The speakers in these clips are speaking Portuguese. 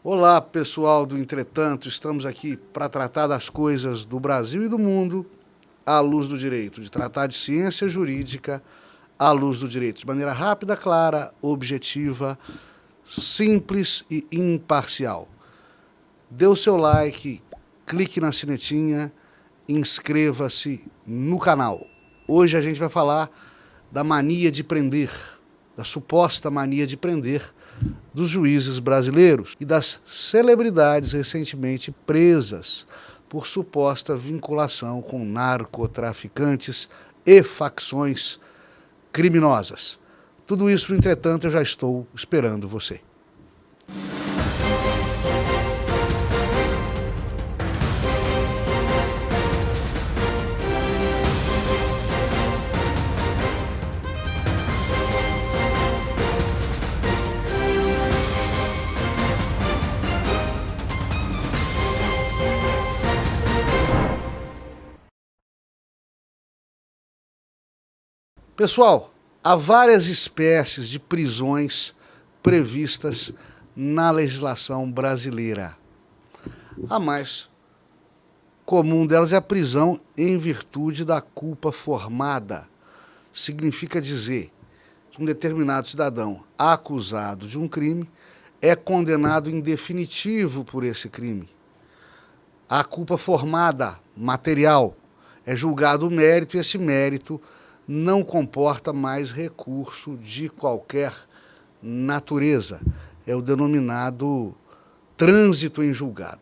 Olá, pessoal do Entretanto, estamos aqui para tratar das coisas do Brasil e do mundo à luz do direito, de tratar de ciência jurídica à luz do direito, de maneira rápida, clara, objetiva, simples e imparcial. Dê o seu like, clique na sinetinha, inscreva-se no canal. Hoje a gente vai falar da mania de prender, da suposta mania de prender dos juízes brasileiros e das celebridades recentemente presas por suposta vinculação com narcotraficantes e facções criminosas. Tudo isso, no entretanto, eu já estou esperando você. Pessoal, há várias espécies de prisões previstas na legislação brasileira. A mais comum delas é a prisão em virtude da culpa formada. Significa dizer que um determinado cidadão acusado de um crime é condenado em definitivo por esse crime. A culpa formada, material, é julgado o mérito e esse mérito não comporta mais recurso de qualquer natureza. É o denominado trânsito em julgado.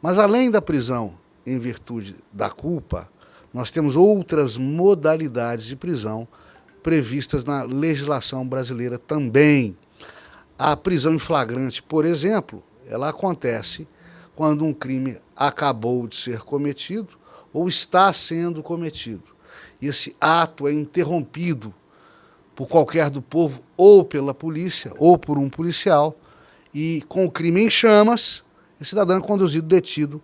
Mas além da prisão em virtude da culpa, nós temos outras modalidades de prisão previstas na legislação brasileira também. A prisão em flagrante, por exemplo, ela acontece quando um crime acabou de ser cometido ou está sendo cometido. E esse ato é interrompido por qualquer do povo, ou pela polícia, ou por um policial, e com o crime em chamas, esse cidadão é conduzido, detido,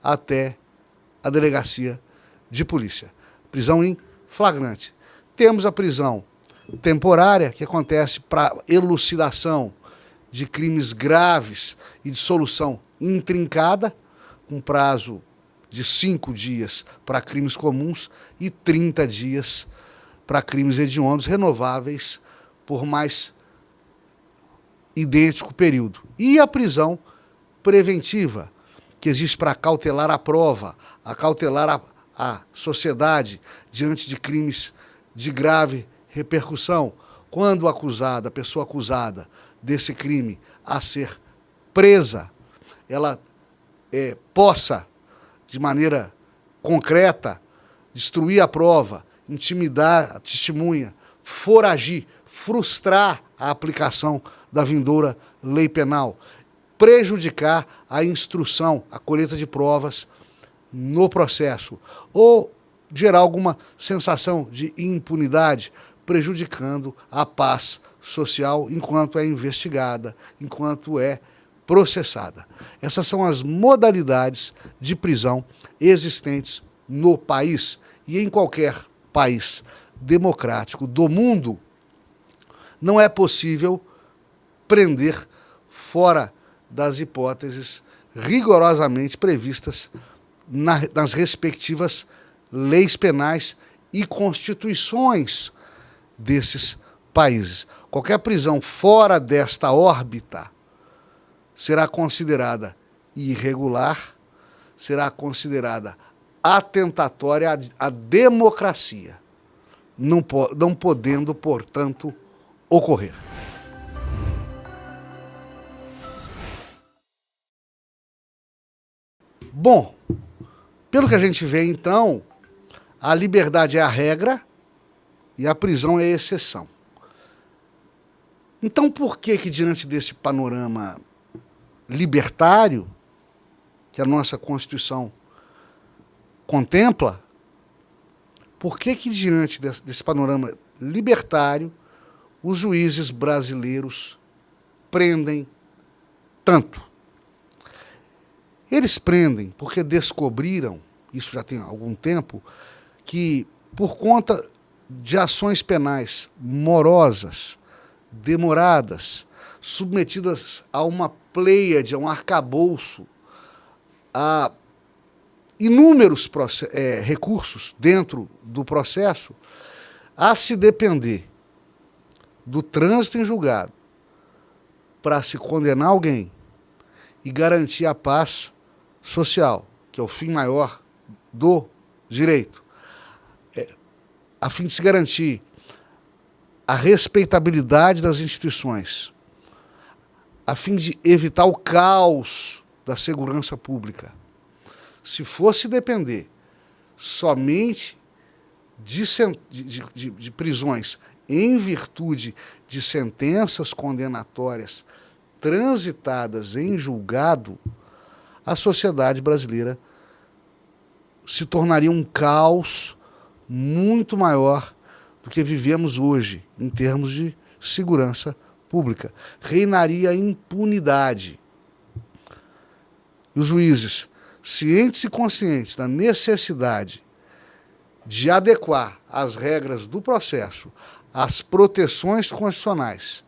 até a delegacia de polícia. Prisão em flagrante. Temos a prisão temporária, que acontece para elucidação de crimes graves e de solução intrincada, com prazo de 5 dias para crimes comuns e 30 dias para crimes hediondos, renováveis por mais idêntico período. E a prisão preventiva, que existe para cautelar a prova, acautelar a sociedade diante de crimes de grave repercussão, quando o acusado, a pessoa acusada desse crime a ser presa, ela possa, de maneira concreta, destruir a prova, intimidar a testemunha, foragir, frustrar a aplicação da vindoura lei penal, prejudicar a instrução, a colheita de provas no processo, ou gerar alguma sensação de impunidade, prejudicando a paz social enquanto é investigada, enquanto é processada. Essas são as modalidades de prisão existentes no país e em qualquer país democrático do mundo. Não é possível prender fora das hipóteses rigorosamente previstas nas respectivas leis penais e constituições desses países. Qualquer prisão fora desta órbita será considerada irregular, será considerada atentatória à democracia, não podendo, portanto, ocorrer. Bom, pelo que a gente vê, então, a liberdade é a regra e a prisão é a exceção. Então, por que diante desse panorama libertário, que a nossa Constituição contempla, por que diante desse panorama libertário, os juízes brasileiros prendem tanto? Eles prendem porque descobriram, isso já tem algum tempo, que por conta de ações penais morosas, demoradas, submetidas a uma pleiade, a um arcabouço, a inúmeros recursos dentro do processo, a se depender do trânsito em julgado para se condenar alguém e garantir a paz social, que é o fim maior do direito, a fim de se garantir a respeitabilidade das instituições, a fim de evitar o caos da segurança pública. Se fosse depender somente de prisões em virtude de sentenças condenatórias transitadas em julgado, a sociedade brasileira se tornaria um caos muito maior do que vivemos hoje, em termos de segurança pública. Reinaria a impunidade. E os juízes, cientes e conscientes da necessidade de adequar as regras do processo às proteções constitucionais,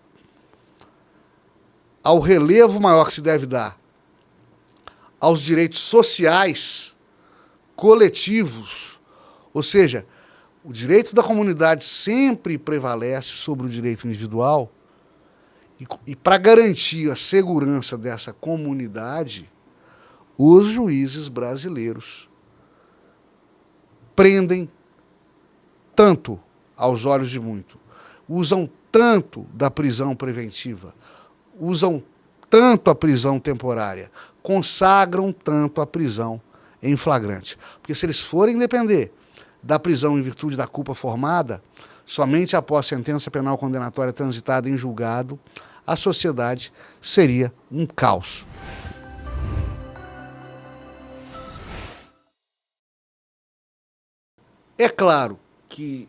ao relevo maior que se deve dar aos direitos sociais coletivos, ou seja, o direito da comunidade sempre prevalece sobre o direito individual, e para garantir a segurança dessa comunidade, os juízes brasileiros prendem tanto aos olhos de muito, usam tanto da prisão preventiva, usam tanto a prisão temporária, consagram tanto a prisão em flagrante. Porque se eles forem depender da prisão em virtude da culpa formada, somente após sentença penal condenatória transitada em julgado, a sociedade seria um caos. É claro que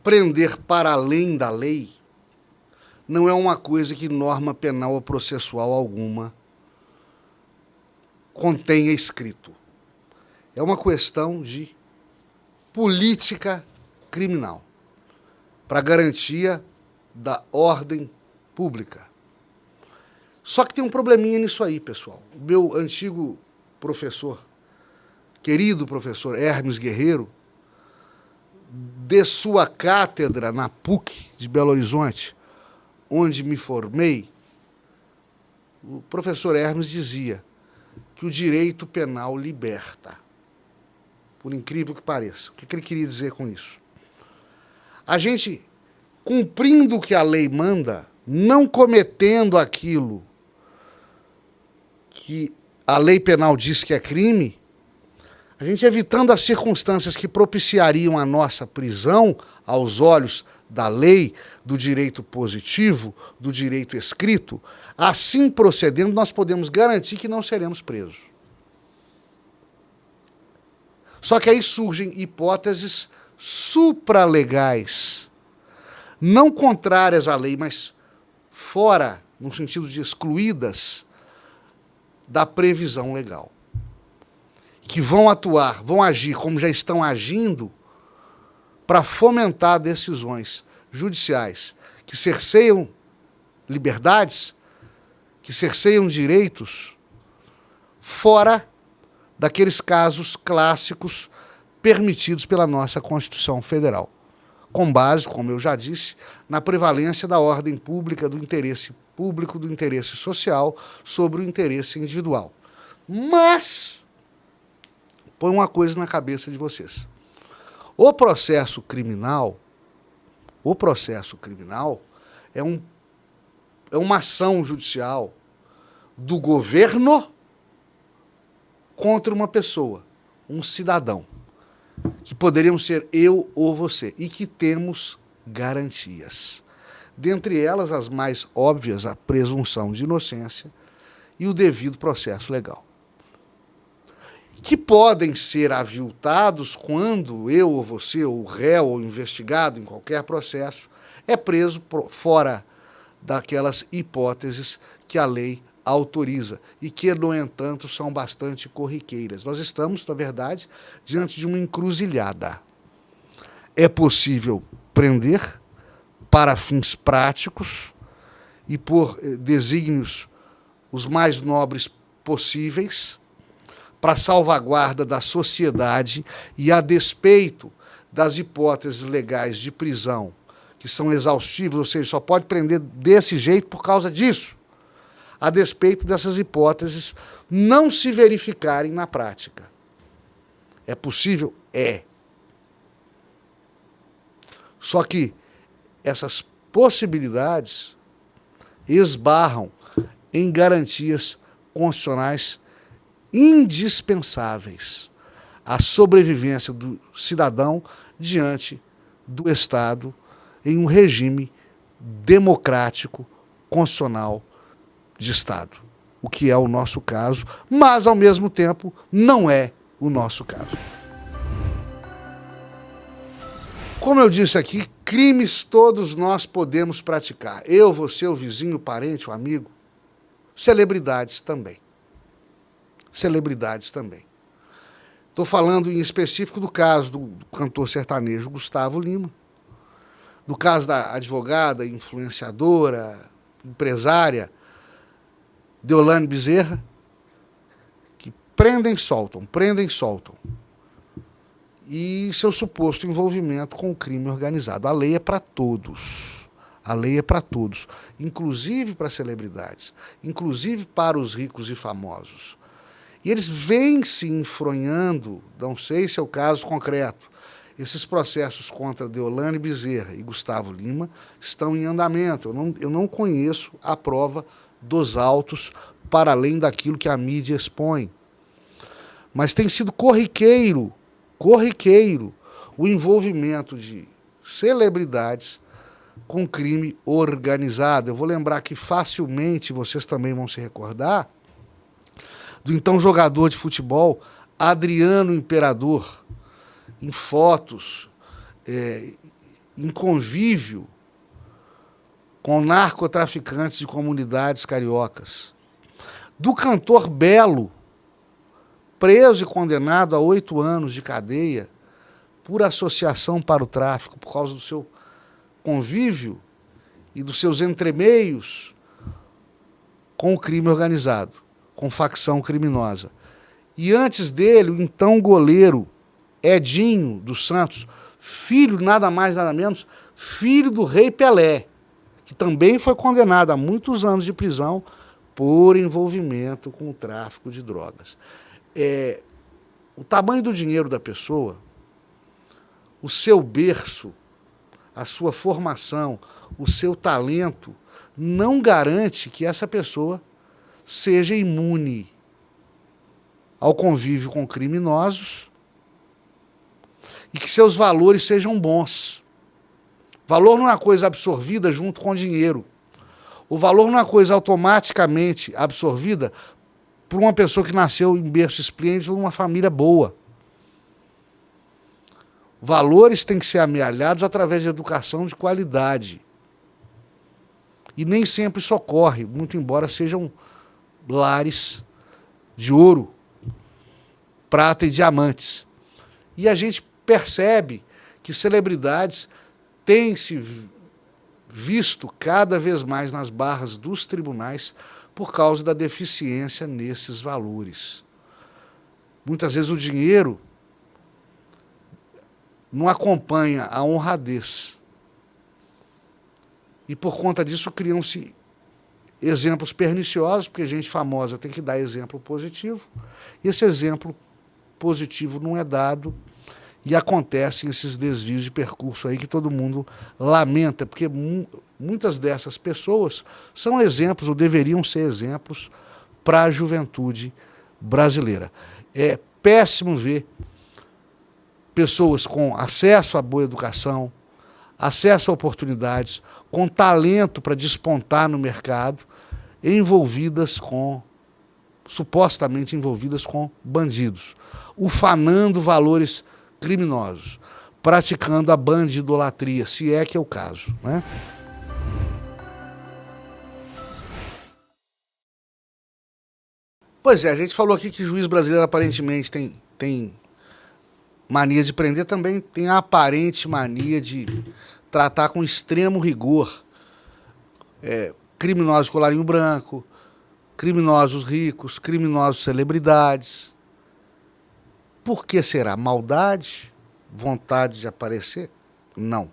prender para além da lei não é uma coisa que norma penal ou processual alguma contenha escrito. É uma questão de política criminal para garantia da ordem pública. Só que tem um probleminha nisso aí, pessoal. O meu antigo professor, querido professor Hermes Guerreiro, de sua cátedra na PUC de Belo Horizonte, onde me formei, o professor Hermes dizia que o direito penal liberta. Por incrível que pareça. O que ele queria dizer com isso? A gente, cumprindo o que a lei manda, não cometendo aquilo que a lei penal diz que é crime, a gente evitando as circunstâncias que propiciariam a nossa prisão aos olhos da lei, do direito positivo, do direito escrito, assim procedendo, nós podemos garantir que não seremos presos. Só que aí surgem hipóteses supralegais, não contrárias à lei, mas fora, no sentido de excluídas da previsão legal, que vão atuar, vão agir como já estão agindo para fomentar decisões judiciais que cerceiam liberdades, que cerceiam direitos, fora daqueles casos clássicos permitidos pela nossa Constituição Federal, com base, como eu já disse, na prevalência da ordem pública, do interesse público, do interesse social sobre o interesse individual. Mas põe uma coisa na cabeça de vocês. O processo criminal é uma ação judicial do governo contra uma pessoa, um cidadão, que poderíamos ser eu ou você, e que temos garantias. Dentre elas, as mais óbvias, a presunção de inocência e o devido processo legal, que podem ser aviltados quando eu ou você, ou o réu, ou o investigado em qualquer processo, é preso fora daquelas hipóteses que a lei autoriza e que, no entanto, são bastante corriqueiras. Nós estamos, na verdade, diante de uma encruzilhada. É possível prender para fins práticos e por desígnios os mais nobres possíveis, para salvaguarda da sociedade e a despeito das hipóteses legais de prisão, que são exaustivas, ou seja, só pode prender desse jeito por causa disso, a despeito dessas hipóteses não se verificarem na prática. É possível? É. Só que essas possibilidades esbarram em garantias constitucionais indispensáveis à sobrevivência do cidadão diante do Estado em um regime democrático, constitucional de Estado, o que é o nosso caso, mas, ao mesmo tempo, não é o nosso caso. Como eu disse aqui, crimes todos nós podemos praticar. Eu, você, o vizinho, o parente, o amigo. Celebridades também. Celebridades também. Estou falando em específico do caso do cantor sertanejo Gustavo Lima, do caso da advogada, influenciadora, empresária Deolane Bezerra, que prendem e soltam, e seu suposto envolvimento com o crime organizado. A lei é para todos. A lei é para todos, inclusive para celebridades, inclusive para os ricos e famosos. E eles vêm se enfronhando, não sei se é o caso concreto. Esses processos contra Deolane Bezerra e Gustavo Lima estão em andamento. Eu não conheço a prova dos autos para além daquilo que a mídia expõe. Mas tem sido corriqueiro o envolvimento de celebridades com crime organizado. Eu vou lembrar que facilmente, vocês também vão se recordar, do então jogador de futebol Adriano Imperador, em fotos, em convívio com narcotraficantes de comunidades cariocas. Do cantor Belo, preso e condenado a 8 anos de cadeia por associação para o tráfico, por causa do seu convívio e dos seus entremeios com o crime organizado, com facção criminosa. E antes dele, o então goleiro Edinho dos Santos, filho, nada mais, nada menos, filho do rei Pelé, que também foi condenado a muitos anos de prisão por envolvimento com o tráfico de drogas. O tamanho do dinheiro da pessoa, o seu berço, a sua formação, o seu talento, não garante que essa pessoa seja imune ao convívio com criminosos e que seus valores sejam bons. Valor não é uma coisa absorvida junto com dinheiro. O valor não é uma coisa automaticamente absorvida por uma pessoa que nasceu em berço esplêndido, numa família boa. Valores têm que ser amealhados através de educação de qualidade. E nem sempre isso ocorre, muito embora sejam lares de ouro, prata e diamantes. E a gente percebe que celebridades têm se visto cada vez mais nas barras dos tribunais por causa da deficiência nesses valores. Muitas vezes o dinheiro não acompanha a honradez. E por conta disso criam-se exemplos perniciosos, porque gente famosa tem que dar exemplo positivo, e esse exemplo positivo não é dado, e acontecem esses desvios de percurso aí que todo mundo lamenta, porque muitas dessas pessoas são exemplos, ou deveriam ser exemplos, para a juventude brasileira. É péssimo ver pessoas com acesso à boa educação, acesso a oportunidades, com talento para despontar no mercado, supostamente envolvidas com bandidos, ufanando valores criminosos, praticando a bandidolatria, se é que é o caso, né? Pois é, a gente falou aqui que juiz brasileiro aparentemente tem mania de prender, também tem a aparente mania de tratar com extremo rigor criminosos colarinho branco, criminosos ricos, criminosos celebridades. Por que será? Maldade? Vontade de aparecer? Não.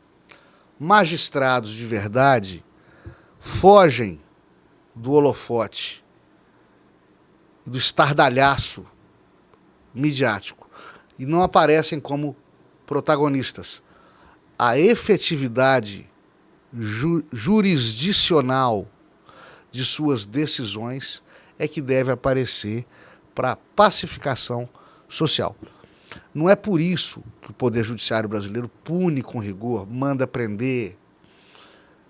Magistrados de verdade fogem do holofote, do estardalhaço midiático e não aparecem como protagonistas. A efetividade jurisdicional de suas decisões é que deve aparecer para a pacificação social. Não é por isso que o Poder Judiciário brasileiro pune com rigor, manda prender,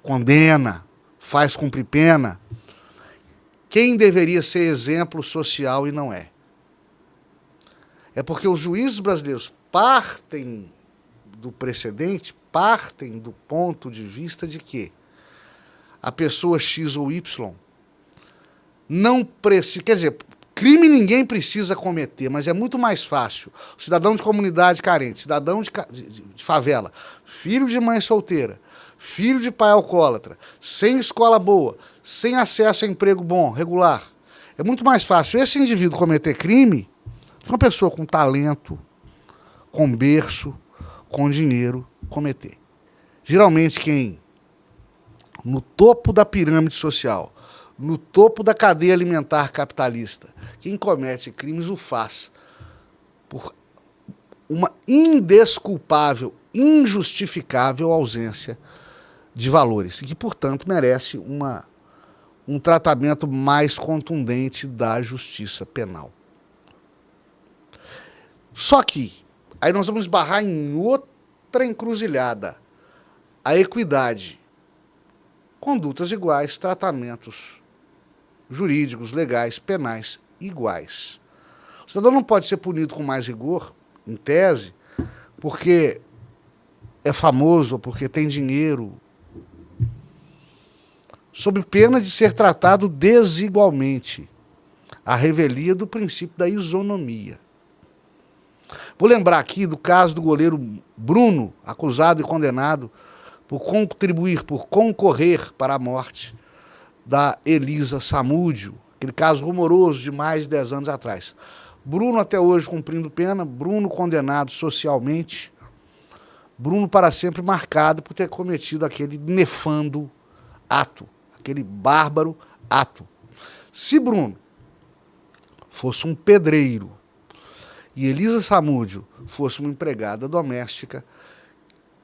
condena, faz cumprir pena. Quem deveria ser exemplo social e não é? É porque os juízes brasileiros partem do precedente, partem do ponto de vista de que a pessoa X ou Y não precisa... Quer dizer, crime ninguém precisa cometer, mas é muito mais fácil. Cidadão de comunidade carente, cidadão de favela, filho de mãe solteira, filho de pai alcoólatra, sem escola boa, sem acesso a emprego bom, regular. É muito mais fácil esse indivíduo cometer crime do que uma pessoa com talento, com berço, com dinheiro, cometer. Geralmente quem, no topo da pirâmide social, no topo da cadeia alimentar capitalista, quem comete crimes o faz por uma indesculpável, injustificável ausência de valores, e que, portanto, merece um tratamento mais contundente da justiça penal. Só que, aí nós vamos esbarrar em outra encruzilhada, a equidade. Condutas iguais, tratamentos jurídicos, legais, penais iguais. O cidadão não pode ser punido com mais rigor, em tese, porque é famoso ou porque tem dinheiro, sob pena de ser tratado desigualmente, à revelia do princípio da isonomia. Vou lembrar aqui do caso do goleiro Bruno, acusado e condenado por concorrer para a morte da Elisa Samúdio, aquele caso rumoroso de mais de 10 anos atrás. Bruno até hoje cumprindo pena, Bruno condenado socialmente, Bruno para sempre marcado por ter cometido aquele nefando ato, aquele bárbaro ato. Se Bruno fosse um pedreiro e Elisa Samúdio fosse uma empregada doméstica,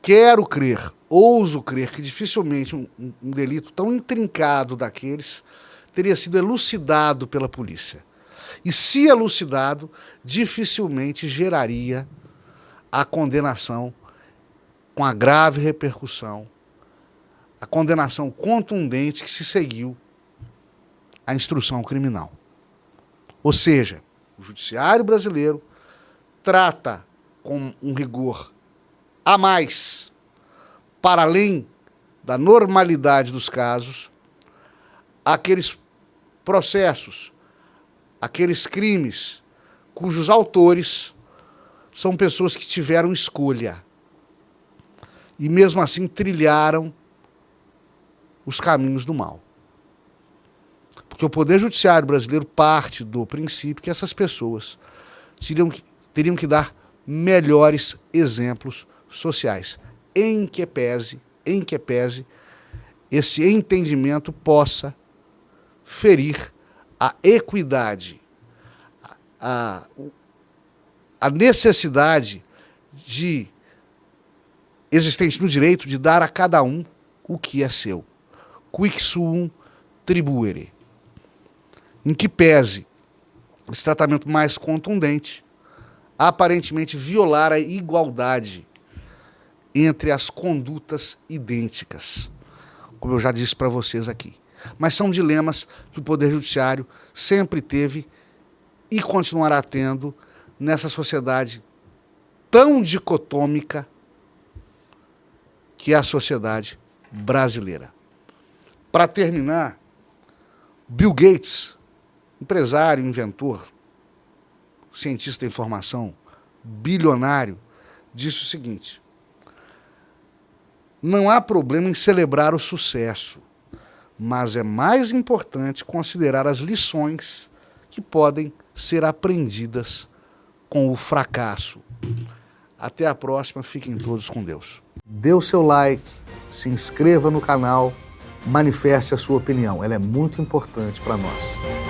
quero crer, ouso crer que dificilmente um delito tão intrincado daqueles teria sido elucidado pela polícia. E se elucidado, dificilmente geraria a condenação com a grave repercussão, a condenação contundente que se seguiu à instrução criminal. Ou seja, o judiciário brasileiro trata com um rigor a mais, para além da normalidade dos casos, aqueles processos, aqueles crimes cujos autores são pessoas que tiveram escolha e mesmo assim trilharam os caminhos do mal. Porque o Poder Judiciário brasileiro parte do princípio que essas pessoas teriam que dar melhores exemplos sociais, em que pese esse entendimento possa ferir a equidade, a necessidade existente no direito de dar a cada um o que é seu. Quic suum tribuere. Em que pese esse tratamento mais contundente, aparentemente violar a igualdade entre as condutas idênticas, como eu já disse para vocês aqui. Mas são dilemas que o Poder Judiciário sempre teve e continuará tendo nessa sociedade tão dicotômica que é a sociedade brasileira. Para terminar, Bill Gates, empresário, inventor, cientista da informação, bilionário, disse o seguinte: não há problema em celebrar o sucesso, mas é mais importante considerar as lições que podem ser aprendidas com o fracasso. Até a próxima, fiquem todos com Deus. Dê o seu like, se inscreva no canal, manifeste a sua opinião, ela é muito importante para nós.